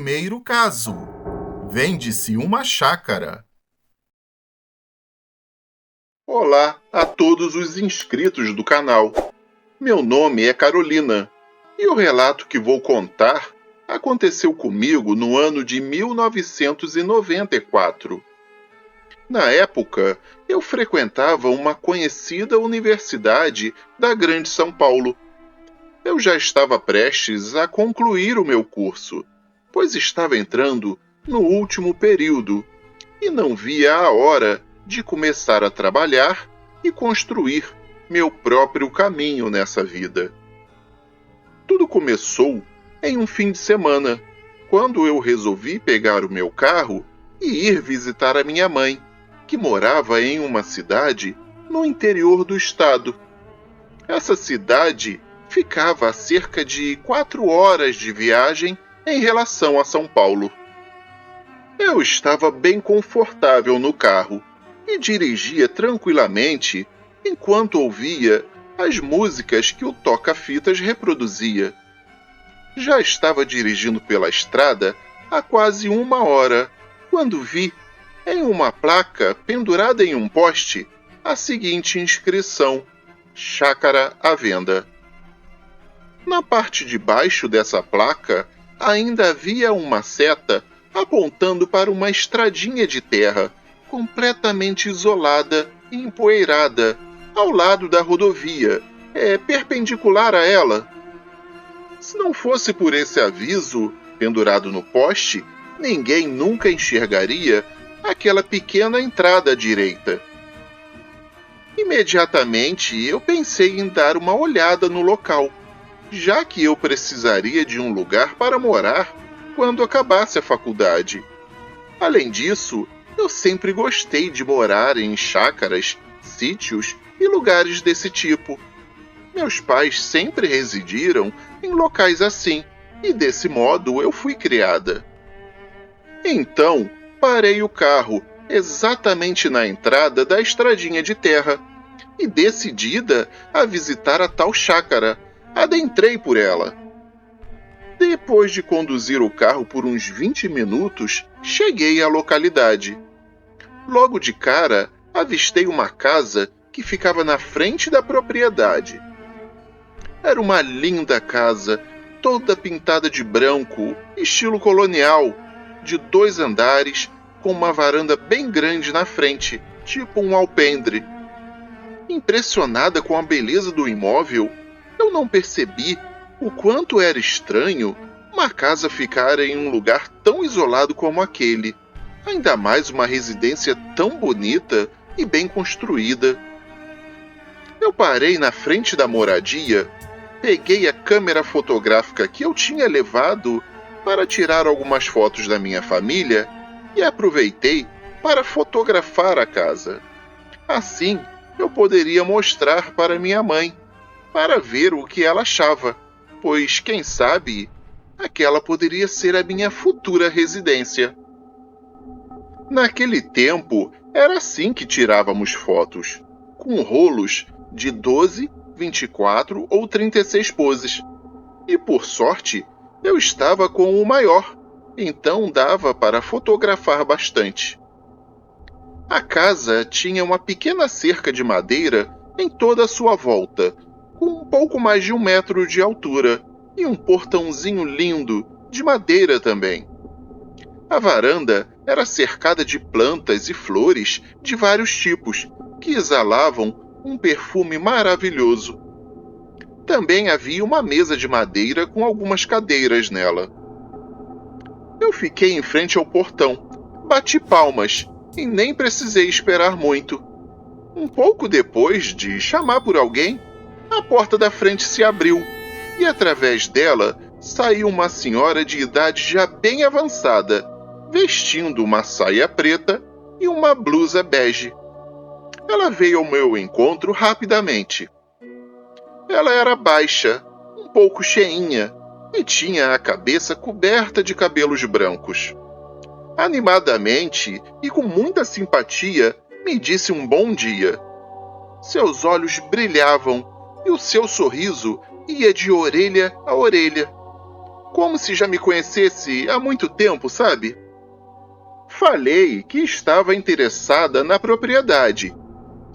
primeiro caso. Vende-se uma chácara. Olá a todos os inscritos do canal. Meu nome é Carolina e o relato que vou contar aconteceu comigo no ano de 1994. Na época, eu frequentava uma conhecida universidade da Grande São Paulo. Eu já estava prestes a concluir o meu curso, pois estava entrando no último período e não via a hora de começar a trabalhar e construir meu próprio caminho nessa vida. Tudo começou em um fim de semana, quando eu resolvi pegar o meu carro e ir visitar a minha mãe, que morava em uma cidade no interior do estado. Essa cidade ficava a cerca de 4 horas de viagem em relação a São Paulo. Eu estava bem confortável no carro e dirigia tranquilamente enquanto ouvia as músicas que o toca-fitas reproduzia. Já estava dirigindo pela estrada há quase 1 hora, quando vi, em uma placa pendurada em um poste, a seguinte inscrição: Chácara à venda. Na parte de baixo dessa placa, ainda havia uma seta apontando para uma estradinha de terra, completamente isolada e empoeirada, ao lado da rodovia, perpendicular a ela. Se não fosse por esse aviso pendurado no poste, ninguém nunca enxergaria aquela pequena entrada à direita. Imediatamente eu pensei em dar uma olhada no local, já que eu precisaria de um lugar para morar quando acabasse a faculdade. Além disso, eu sempre gostei de morar em chácaras, sítios e lugares desse tipo. Meus pais sempre residiram em locais assim, e desse modo eu fui criada. Então, parei o carro exatamente na entrada da estradinha de terra, e decidida a visitar a tal chácara, adentrei por ela. Depois de conduzir o carro por uns 20 minutos, cheguei à localidade. Logo de cara, avistei uma casa que ficava na frente da propriedade. Era uma linda casa, toda pintada de branco, estilo colonial, de 2 andares, com uma varanda bem grande na frente, tipo um alpendre. Impressionada com a beleza do imóvel, eu não percebi o quanto era estranho uma casa ficar em um lugar tão isolado como aquele, ainda mais uma residência tão bonita e bem construída. Eu parei na frente da moradia, peguei a câmera fotográfica que eu tinha levado para tirar algumas fotos da minha família e aproveitei para fotografar a casa. Assim, eu poderia mostrar para minha mãe, para ver o que ela achava, pois, quem sabe, aquela poderia ser a minha futura residência. Naquele tempo, era assim que tirávamos fotos, com rolos de 12, 24 ou 36 poses. E, por sorte, eu estava com o maior, então dava para fotografar bastante. A casa tinha uma pequena cerca de madeira em toda a sua volta, com um pouco mais de 1 metro de altura, e um portãozinho lindo, de madeira também. A varanda era cercada de plantas e flores de vários tipos, que exalavam um perfume maravilhoso. Também havia uma mesa de madeira com algumas cadeiras nela. Eu fiquei em frente ao portão, bati palmas e nem precisei esperar muito. Um pouco depois de chamar por alguém, a porta da frente se abriu e através dela saiu uma senhora de idade já bem avançada, vestindo uma saia preta e uma blusa bege. Ela veio ao meu encontro rapidamente. Ela era baixa, um pouco cheinha, e tinha a cabeça coberta de cabelos brancos. Animadamente e com muita simpatia, me disse um bom dia. Seus olhos brilhavam e o seu sorriso ia de orelha a orelha. como se já me conhecesse há muito tempo, sabe? Falei que estava interessada na propriedade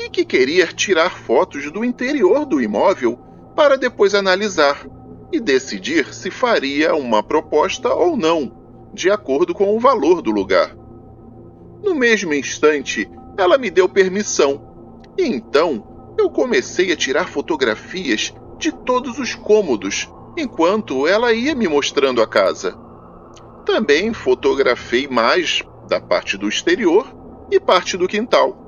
e que queria tirar fotos do interior do imóvel para depois analisar e decidir se faria uma proposta ou não, de acordo com o valor do lugar. No mesmo instante, ela me deu permissão, e então eu comecei a tirar fotografias de todos os cômodos, enquanto ela ia me mostrando a casa. Também fotografei mais da parte do exterior e parte do quintal.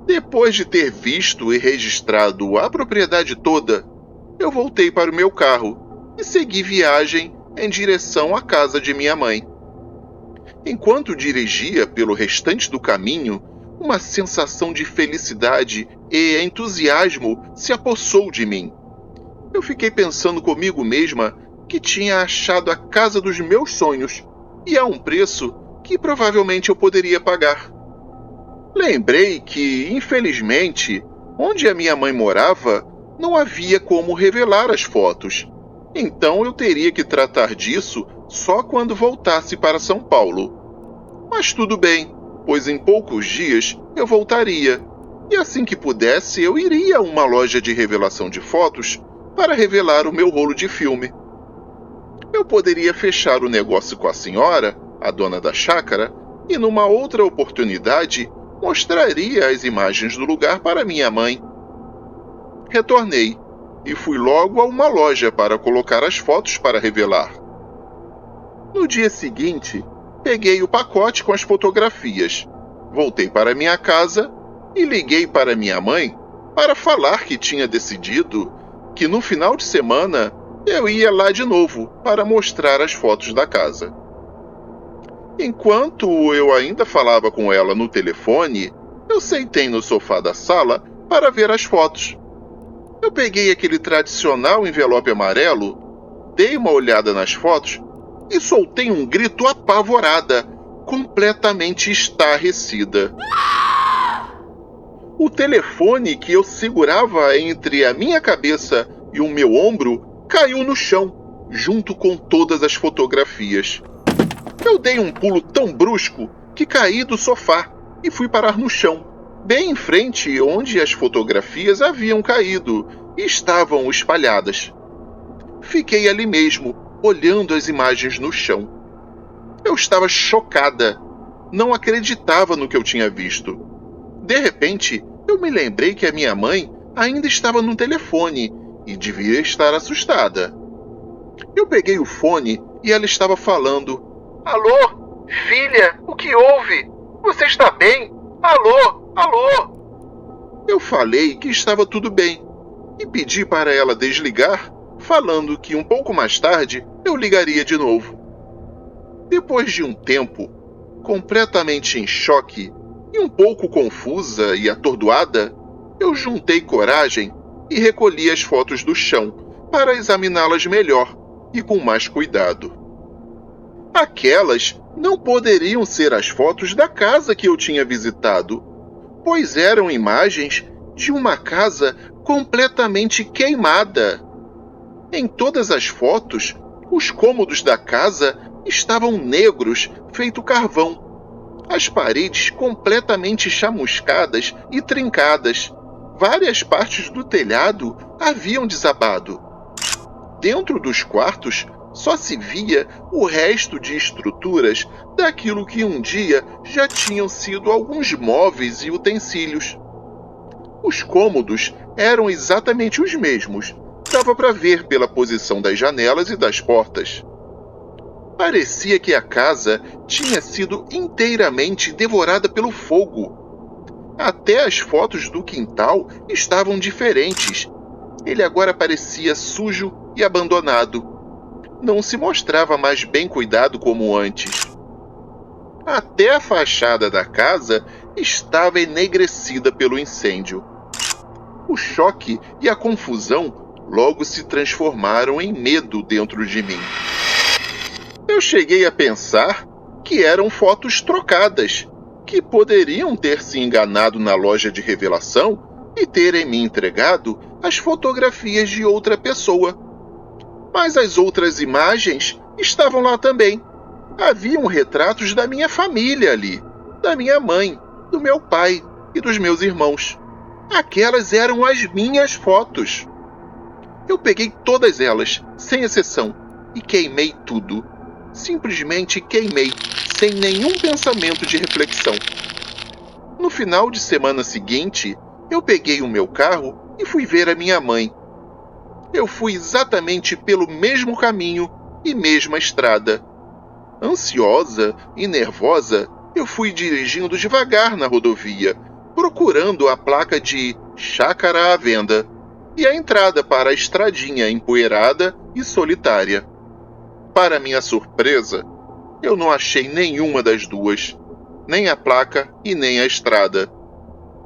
Depois de ter visto e registrado a propriedade toda, eu voltei para o meu carro e segui viagem em direção à casa de minha mãe. Enquanto dirigia pelo restante do caminho, uma sensação de felicidade e entusiasmo se apossou de mim. Eu fiquei pensando comigo mesma que tinha achado a casa dos meus sonhos e a um preço que provavelmente eu poderia pagar. Lembrei que, infelizmente, onde a minha mãe morava, não havia como revelar as fotos. Então eu teria que tratar disso só quando voltasse para São Paulo. Mas tudo bem, pois em poucos dias eu voltaria, e assim que pudesse eu iria a uma loja de revelação de fotos para revelar o meu rolo de filme. Eu poderia fechar o negócio com a senhora, a dona da chácara, e numa outra oportunidade mostraria as imagens do lugar para minha mãe. Retornei e fui logo a uma loja para colocar as fotos para revelar. No dia seguinte, peguei o pacote com as fotografias, voltei para minha casa e liguei para minha mãe para falar que tinha decidido que no final de semana eu ia lá de novo para mostrar as fotos da casa. Enquanto eu ainda falava com ela no telefone, eu sentei no sofá da sala para ver as fotos. Eu peguei aquele tradicional envelope amarelo, dei uma olhada nas fotos e soltei um grito apavorada, completamente estarrecida. O telefone que eu segurava entre a minha cabeça e o meu ombro caiu no chão, junto com todas as fotografias. Eu dei um pulo tão brusco que caí do sofá e fui parar no chão, bem em frente onde as fotografias haviam caído e estavam espalhadas. Fiquei ali mesmo, olhando as imagens no chão. Eu estava chocada. Não acreditava no que eu tinha visto. De repente, eu me lembrei que a minha mãe ainda estava no telefone e devia estar assustada. Eu peguei o fone e ela estava falando: "Alô, filha, o que houve? Você está bem? Alô, alô?" Eu falei que estava tudo bem e pedi para ela desligar, falando que um pouco mais tarde eu ligaria de novo. Depois de um tempo, completamente em choque e um pouco confusa e atordoada, eu juntei coragem e recolhi as fotos do chão para examiná-las melhor e com mais cuidado. Aquelas não poderiam ser as fotos da casa que eu tinha visitado, pois eram imagens de uma casa completamente queimada. Em todas as fotos, os cômodos da casa estavam negros, feito carvão. As paredes completamente chamuscadas e trincadas. Várias partes do telhado haviam desabado. Dentro dos quartos, só se via o resto de estruturas daquilo que um dia já tinham sido alguns móveis e utensílios. Os cômodos eram exatamente os mesmos. Dava para ver pela posição das janelas e das portas. Parecia que a casa tinha sido inteiramente devorada pelo fogo. Até as fotos do quintal estavam diferentes. Ele agora parecia sujo e abandonado. Não se mostrava mais bem cuidado como antes. Até a fachada da casa estava enegrecida pelo incêndio. O choque e a confusão logo se transformaram em medo dentro de mim. Eu cheguei a pensar que eram fotos trocadas, que poderiam ter se enganado na loja de revelação e terem me entregado as fotografias de outra pessoa. Mas as outras imagens estavam lá também. Haviam retratos da minha família ali, da minha mãe, do meu pai e dos meus irmãos. Aquelas eram as minhas fotos. Eu peguei todas elas, sem exceção, e queimei tudo. Simplesmente queimei, sem nenhum pensamento de reflexão. No final de semana seguinte, eu peguei o meu carro e fui ver a minha mãe. Eu fui exatamente pelo mesmo caminho e mesma estrada. Ansiosa e nervosa, eu fui dirigindo devagar na rodovia, procurando a placa de Chácara à Venda e a entrada para a estradinha empoeirada e solitária. Para minha surpresa, eu não achei nenhuma das duas, nem a placa e nem a estrada.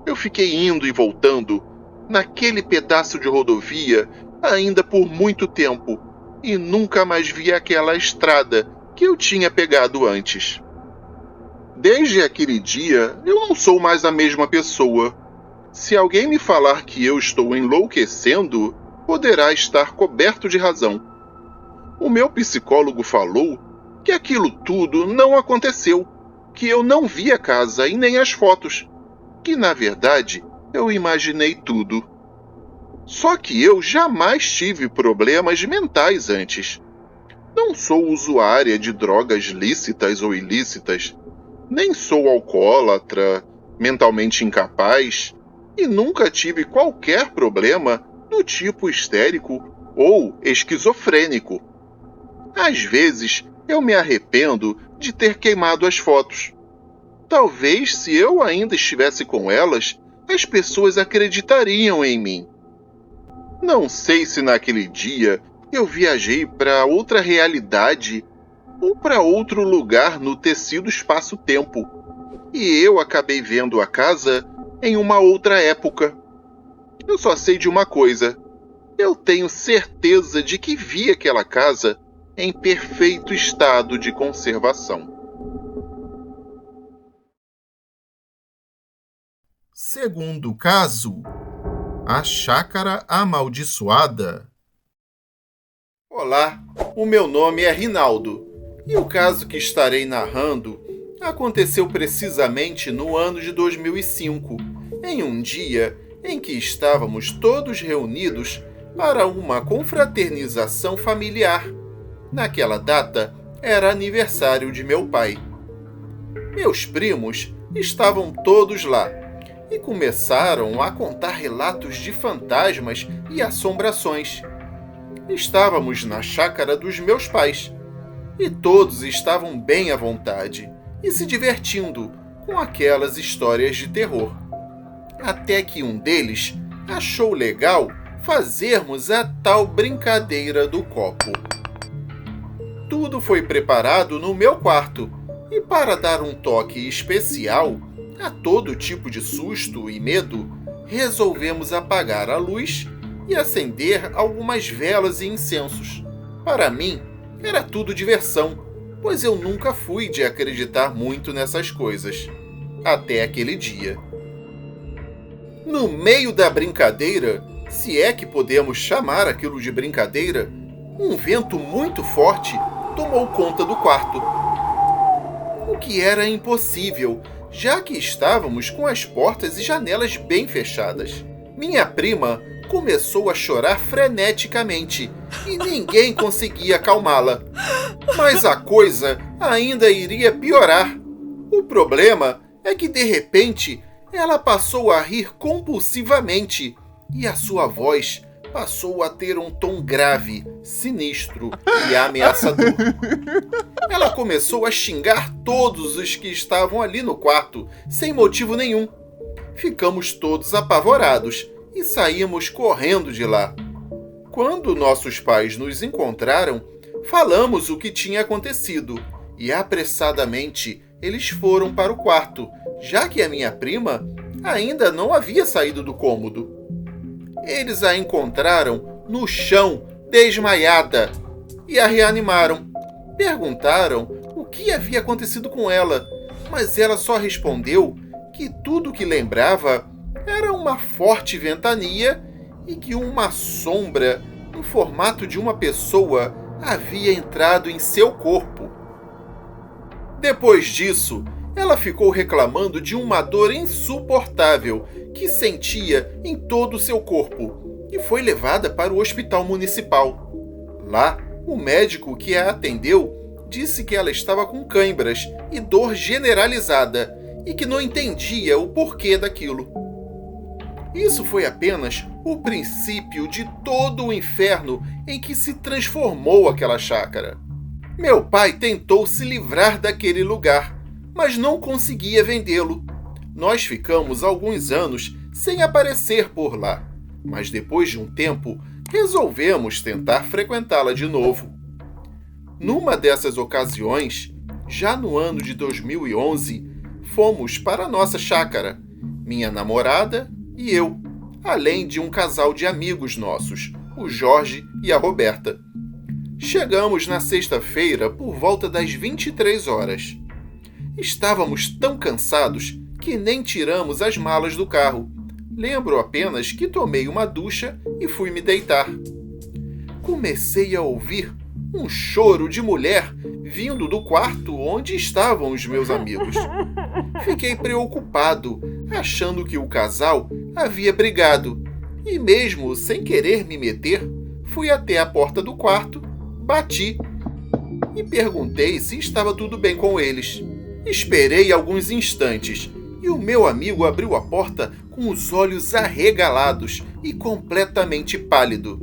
Eu fiquei indo e voltando naquele pedaço de rodovia ainda por muito tempo e nunca mais vi aquela estrada que eu tinha pegado antes. Desde aquele dia, eu não sou mais a mesma pessoa. Se alguém me falar que eu estou enlouquecendo, poderá estar coberto de razão. O meu psicólogo falou que aquilo tudo não aconteceu, que eu não vi a casa e nem as fotos, que na verdade eu imaginei tudo. Só que eu jamais tive problemas mentais antes. Não sou usuária de drogas lícitas ou ilícitas, nem sou alcoólatra, mentalmente incapaz, e nunca tive qualquer problema do tipo histérico ou esquizofrênico. Às vezes, eu me arrependo de ter queimado as fotos. Talvez, se eu ainda estivesse com elas, as pessoas acreditariam em mim. Não sei se naquele dia eu viajei para outra realidade ou para outro lugar no tecido espaço-tempo, e eu acabei vendo a casa em uma outra época. Eu só sei de uma coisa. Eu tenho certeza de que vi aquela casa em perfeito estado de conservação. Segundo caso, a chácara amaldiçoada. Olá, o meu nome é Rinaldo e o caso que estarei narrando aconteceu precisamente no ano de 2005, em um dia em que estávamos todos reunidos para uma confraternização familiar. Naquela data, era aniversário de meu pai. Meus primos estavam todos lá e começaram a contar relatos de fantasmas e assombrações. Estávamos na chácara dos meus pais e todos estavam bem à vontade e se divertindo com aquelas histórias de terror. Até que um deles achou legal fazermos a tal brincadeira do copo. Tudo foi preparado no meu quarto e, para dar um toque especial a todo tipo de susto e medo, resolvemos apagar a luz e acender algumas velas e incensos. Para mim, era tudo diversão, pois eu nunca fui de acreditar muito nessas coisas. Até aquele dia. No meio da brincadeira, se é que podemos chamar aquilo de brincadeira, um vento muito forte tomou conta do quarto. O que era impossível, já que estávamos com as portas e janelas bem fechadas. Minha prima começou a chorar freneticamente e ninguém conseguia acalmá-la. Mas a coisa ainda iria piorar. O problema é que, de repente, ela passou a rir compulsivamente e a sua voz passou a ter um tom grave, sinistro e ameaçador. Ela começou a xingar todos os que estavam ali no quarto, sem motivo nenhum. Ficamos todos apavorados e saímos correndo de lá. Quando nossos pais nos encontraram, falamos o que tinha acontecido e apressadamente eles foram para o quarto, já que a minha prima ainda não havia saído do cômodo. Eles a encontraram no chão, desmaiada, e a reanimaram. Perguntaram o que havia acontecido com ela, mas ela só respondeu que tudo o que lembrava era uma forte ventania e que uma sombra, em formato de uma pessoa, havia entrado em seu corpo. Depois disso, ela ficou reclamando de uma dor insuportável que sentia em todo o seu corpo e foi levada para o hospital municipal. Lá, o médico que a atendeu disse que ela estava com cãibras e dor generalizada e que não entendia o porquê daquilo. Isso foi apenas o princípio de todo o inferno em que se transformou aquela chácara. Meu pai tentou se livrar daquele lugar, mas não conseguia vendê-lo. Nós ficamos alguns anos sem aparecer por lá, mas depois de um tempo resolvemos tentar frequentá-la de novo. Numa dessas ocasiões, já no ano de 2011, fomos para a nossa chácara, minha namorada e eu, além de um casal de amigos nossos, o Jorge e a Roberta. Chegamos na sexta-feira por volta das 23 horas. Estávamos tão cansados que nem tiramos as malas do carro. Lembro apenas que tomei uma ducha e fui me deitar. Comecei a ouvir um choro de mulher vindo do quarto onde estavam os meus amigos. Fiquei preocupado, achando que o casal havia brigado, e mesmo sem querer me meter, fui até a porta do quarto, bati e perguntei se estava tudo bem com eles. Esperei alguns instantes e o meu amigo abriu a porta com os olhos arregalados e completamente pálido.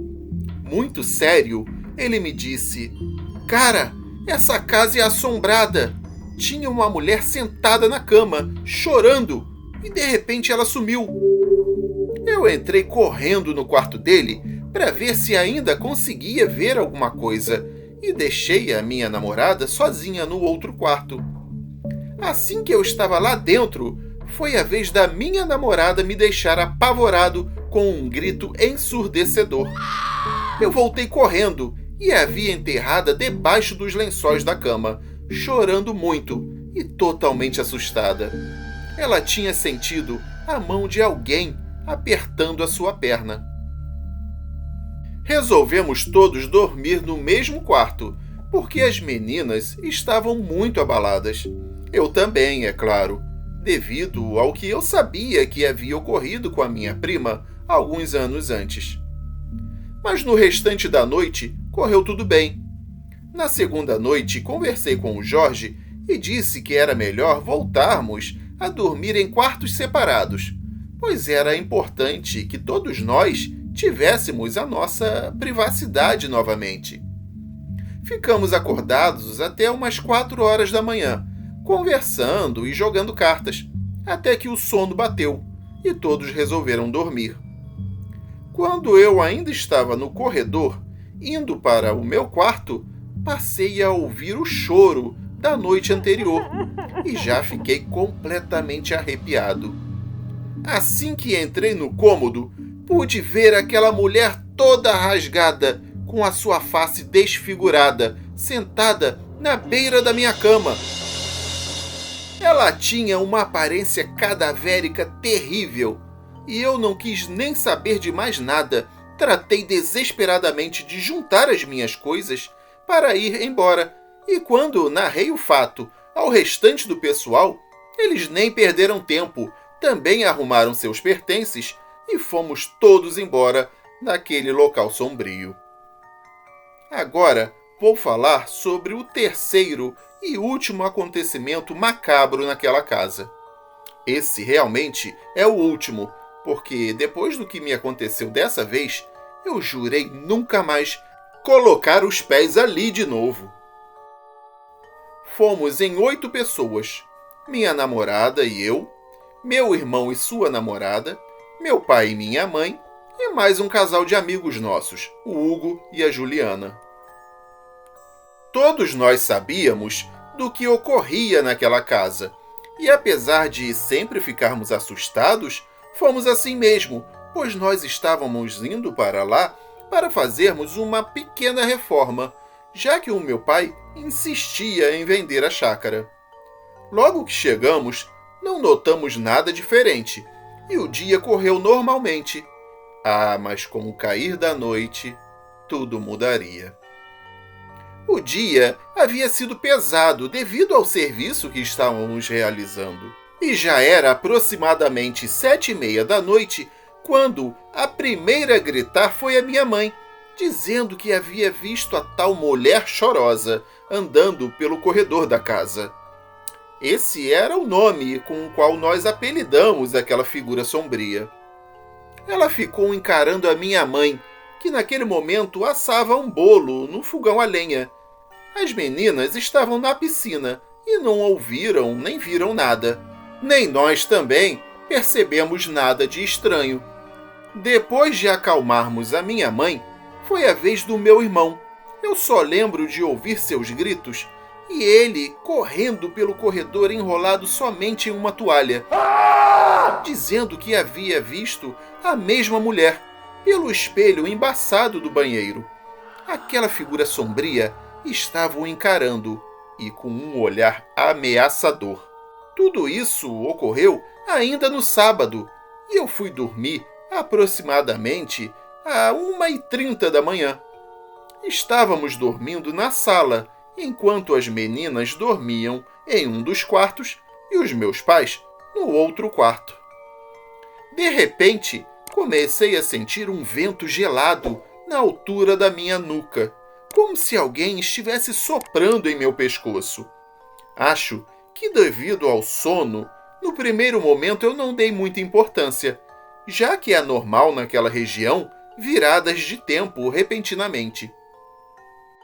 Muito sério, ele me disse: "Cara, essa casa é assombrada. Tinha uma mulher sentada na cama, chorando, e de repente ela sumiu." Eu entrei correndo no quarto dele para ver se ainda conseguia ver alguma coisa e deixei a minha namorada sozinha no outro quarto. Assim que eu estava lá dentro, foi a vez da minha namorada me deixar apavorado com um grito ensurdecedor. Eu voltei correndo e a vi enterrada debaixo dos lençóis da cama, chorando muito e totalmente assustada. Ela tinha sentido a mão de alguém apertando a sua perna. Resolvemos todos dormir no mesmo quarto, porque as meninas estavam muito abaladas. Eu também, é claro, devido ao que eu sabia que havia ocorrido com a minha prima alguns anos antes. Mas no restante da noite, correu tudo bem. Na segunda noite, conversei com o Jorge e disse que era melhor voltarmos a dormir em quartos separados, pois era importante que todos nós tivéssemos a nossa privacidade novamente. Ficamos acordados até umas 4 horas da manhã, conversando e jogando cartas, até que o sono bateu e todos resolveram dormir. Quando eu ainda estava no corredor, indo para o meu quarto, passei a ouvir o choro da noite anterior e já fiquei completamente arrepiado. Assim que entrei no cômodo, pude ver aquela mulher toda rasgada, com a sua face desfigurada, sentada na beira da minha cama. Ela tinha uma aparência cadavérica terrível, e eu não quis nem saber de mais nada. Tratei desesperadamente de juntar as minhas coisas para ir embora, e quando narrei o fato ao restante do pessoal, eles nem perderam tempo, também arrumaram seus pertences e fomos todos embora daquele local sombrio. Agora vou falar sobre o terceiro e último acontecimento macabro naquela casa. Esse realmente é o último, porque depois do que me aconteceu dessa vez, eu jurei nunca mais colocar os pés ali de novo. Fomos em 8 pessoas, minha namorada e eu, meu irmão e sua namorada, meu pai e minha mãe, e mais um casal de amigos nossos, o Hugo e a Juliana. Todos nós sabíamos do que ocorria naquela casa, e apesar de sempre ficarmos assustados, fomos assim mesmo, pois nós estávamos indo para lá para fazermos uma pequena reforma, já que o meu pai insistia em vender a chácara. Logo que chegamos, não notamos nada diferente, e o dia correu normalmente. Mas com o cair da noite, tudo mudaria. O dia havia sido pesado devido ao serviço que estávamos realizando. E já era aproximadamente 7h30 da noite quando a primeira a gritar foi a minha mãe, dizendo que havia visto a tal mulher chorosa andando pelo corredor da casa. Esse era o nome com o qual nós apelidamos aquela figura sombria. Ela ficou encarando a minha mãe, que naquele momento assava um bolo no fogão a lenha. As meninas estavam na piscina e não ouviram nem viram nada. Nem nós também percebemos nada de estranho. Depois de acalmarmos a minha mãe, foi a vez do meu irmão. Eu só lembro de ouvir seus gritos e ele correndo pelo corredor enrolado somente em uma toalha, dizendo que havia visto a mesma mulher pelo espelho embaçado do banheiro. Aquela figura sombria estava o encarando e com um olhar ameaçador. Tudo isso ocorreu ainda no sábado e eu fui dormir aproximadamente a 1h30 da manhã. Estávamos dormindo na sala, enquanto as meninas dormiam em um dos quartos e os meus pais no outro quarto. De repente, comecei a sentir um vento gelado na altura da minha nuca, como se alguém estivesse soprando em meu pescoço. Acho que, devido ao sono, no primeiro momento eu não dei muita importância, já que é normal naquela região viradas de tempo repentinamente.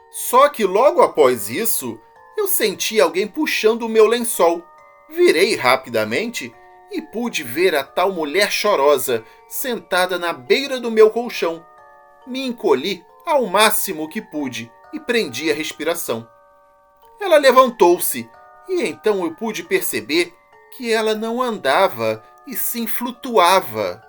Só que logo após isso, eu senti alguém puxando o meu lençol. Virei rapidamente e pude ver a tal mulher chorosa sentada na beira do meu colchão. Me encolhi ao máximo que pude e prendi a respiração. Ela levantou-se e então eu pude perceber que ela não andava e sim flutuava.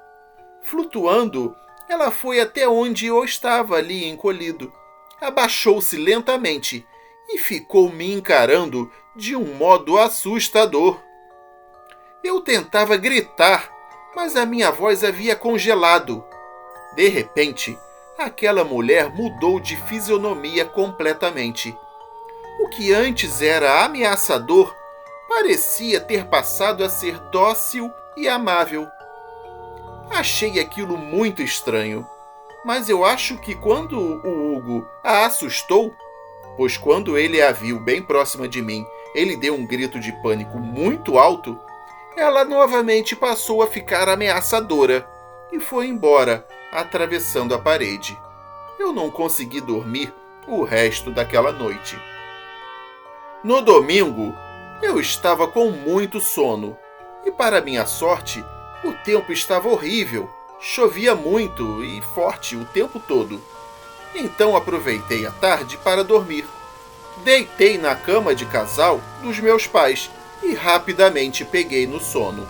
Flutuando, ela foi até onde eu estava ali encolhido. Abaixou-se lentamente e ficou me encarando de um modo assustador. Eu tentava gritar, mas a minha voz havia congelado. De repente, aquela mulher mudou de fisionomia completamente. O que antes era ameaçador parecia ter passado a ser dócil e amável. Achei aquilo muito estranho, mas eu acho que quando o Hugo a assustou, pois quando ele a viu bem próxima de mim, ele deu um grito de pânico muito alto, ela novamente passou a ficar ameaçadora e foi embora, atravessando a parede. Eu não consegui dormir o resto daquela noite. No domingo, eu estava com muito sono e, para minha sorte, o tempo estava horrível. Chovia muito e forte o tempo todo. Então aproveitei a tarde para dormir. Deitei na cama de casal dos meus pais e rapidamente peguei no sono.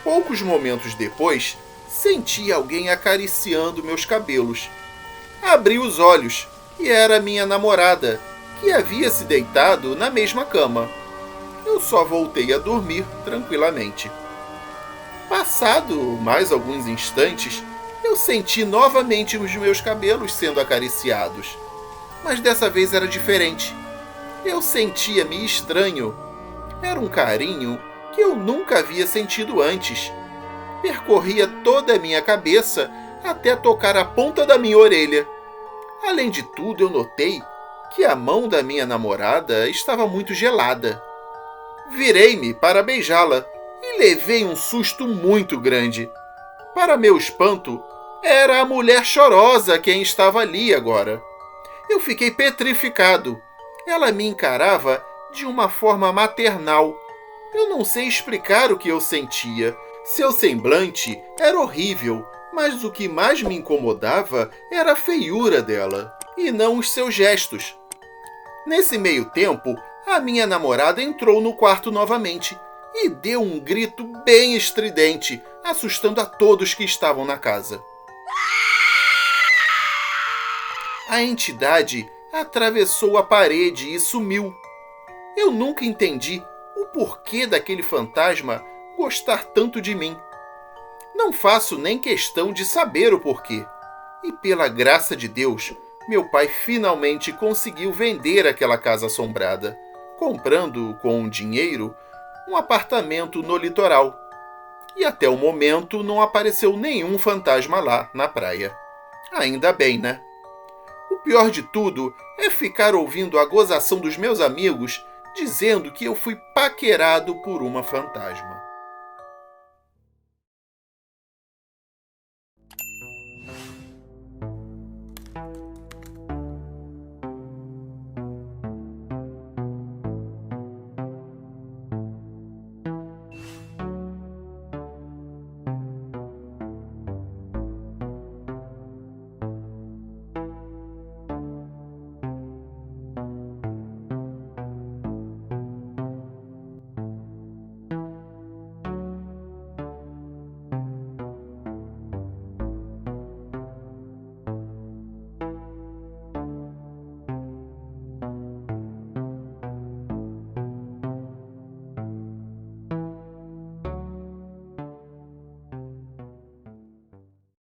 Poucos momentos depois, senti alguém acariciando meus cabelos. Abri os olhos e era minha namorada, que havia se deitado na mesma cama. Eu só voltei a dormir tranquilamente. Passado mais alguns instantes, eu senti novamente os meus cabelos sendo acariciados. Mas dessa vez era diferente. Eu sentia-me estranho. Era um carinho que eu nunca havia sentido antes. Percorria toda a minha cabeça até tocar a ponta da minha orelha. Além de tudo, eu notei que a mão da minha namorada estava muito gelada. Virei-me para beijá-la e levei um susto muito grande. Para meu espanto, era a mulher chorosa quem estava ali agora. Eu fiquei petrificado. Ela me encarava de uma forma maternal. Eu não sei explicar o que eu sentia. Seu semblante era horrível, mas o que mais me incomodava era a feiura dela, e não os seus gestos. Nesse meio tempo, a minha namorada entrou no quarto novamente e deu um grito bem estridente, assustando a todos que estavam na casa. A entidade atravessou a parede e sumiu. Eu nunca entendi o porquê daquele fantasma gostar tanto de mim. Não faço nem questão de saber o porquê. E pela graça de Deus, meu pai finalmente conseguiu vender aquela casa assombrada, comprando com o dinheiro um apartamento no litoral. E até o momento não apareceu nenhum fantasma lá na praia. Ainda bem, né? O pior de tudo é ficar ouvindo a gozação dos meus amigos dizendo que eu fui paquerado por uma fantasma.